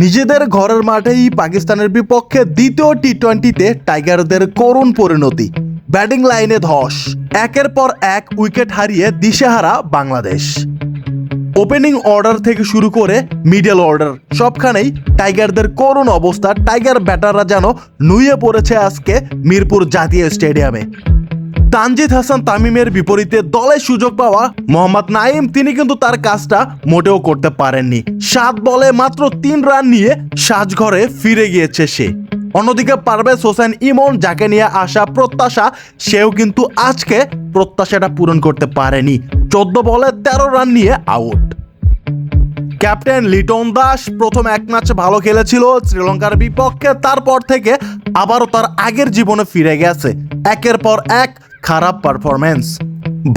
নিজেদের ঘরের মাঠেই পাকিস্তানের বিপক্ষে দ্বিতীয় টি-20-তে টাইগারদের করুণ পরিণতি। ব্যাটিং লাইনে ধস, একের পর এক উইকেট হারিয়ে দিশেহারা বাংলাদেশ। ওপেনিং অর্ডার থেকে শুরু করে মিডল অর্ডার সবখানেই টাইগারদের করুণ অবস্থা। টাইগার ব্যাটাররা যেন নুয়ে পড়েছে আজকে মিরপুর জাতীয় স্টেডিয়ামে। তানজিদ হাসান তামিমের বিপরীতে দলে সুযোগ পাওয়া মোহাম্মদ নাইম তিনি কিন্তু তার কাজটা মোটেও করতে পারেননি। 7 বলে মাত্র 3 রান নিয়ে সাজঘরে ফিরে গিয়েছে সে। অন্যদিকে পারভেজ হোসেন ইমন, যাকে নিয়ে আসা প্রত্যাশা, সেও কিন্তু আজকে প্রত্যাশাটা পূরণ করতে পারেনি। 14 বলে 13 রান নিয়ে আউট। ক্যাপ্টেন লিটন দাস প্রথম এক ম্যাচ ভালো খেলেছিল শ্রীলঙ্কার বিপক্ষে, তারপর থেকে আবারও তার আগের জীবনে ফিরে গেছে। একের পর এক খারাপ পারফরমেন্স।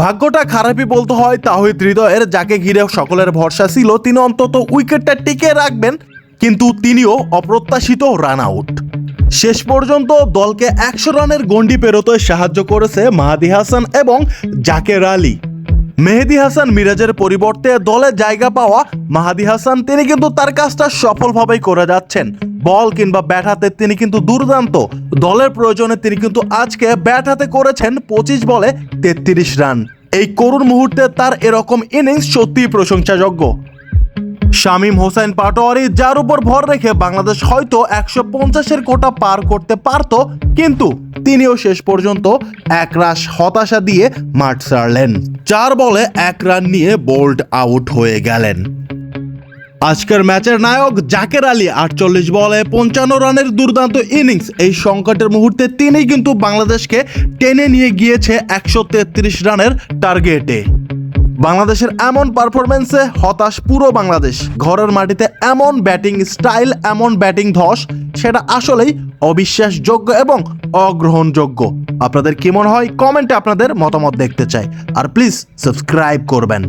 ভাগ্যটা খারাপই বলতে হয় তাওহিদ হৃদয়ের, যাকে ঘিরে সকলের ভরসা ছিল তিনি অন্তত উইকেটটা টিকে রাখবেন, কিন্তু তিনিও অপ্রত্যাশিত রান আউট। শেষ পর্যন্ত দলকে 100 রানের গন্ডি পেরোতে সাহায্য করেছে মাহাদি হাসান এবং জাকের আলী। মেহেদী হাসান মিরাজের পরিবর্তে দলে জায়গা পাওয়া মাহাদি হাসান তিনি কিন্তু তার কাজটা সফলভাবেই করে যাচ্ছেন। বল কিংবা ব্যাট হাতে তিনি কিন্তু দুর্দান্ত। দলের প্রয়োজনে তিনি কিন্তু আজকে ব্যাট হাতে করেছেন 25 বলে 33 রান। এই করুণ মুহূর্তে তার এরকম ইনিংস সত্যিই প্রশংসাযোগ্য। শামীম হোসেন পাটোয়ারি, যার উপর ভর রেখে বাংলাদেশ হয়তো 150-এর কোটা পার করতে পারত, কিন্তু তিনিও শেষ পর্যন্ত একরাশ হতাশা দিয়ে মাঠ ছাড়লেন। 4 বলে 1 রান নিয়ে বোল্ড আউট হয়ে গেলেন। আজকের ম্যাচের নায়ক জাকের আলী 48 বলে 55 রানের দুর্দান্ত ইনিংস। এই সংকটের মুহূর্তে তিনি কিন্তু বাংলাদেশকে টেনে নিয়ে গিয়েছে 133 রানের টার্গেটে। বাংলাদেশের এমন পারফরমেন্সে হতাশ পুরো বাংলাদেশ। ঘরের মাটিতে এমন ব্যাটিং স্টাইল, এমন ব্যাটিং ধস, সেটা আসলেই অবিশ্বাসযোগ্য এবং অগ্রহণযোগ্য। আপনাদের কি মনে হয়? কমেন্টে আপনাদের মতামত দেখতে চাই। আর প্লিজ সাবস্ক্রাইব করবেন।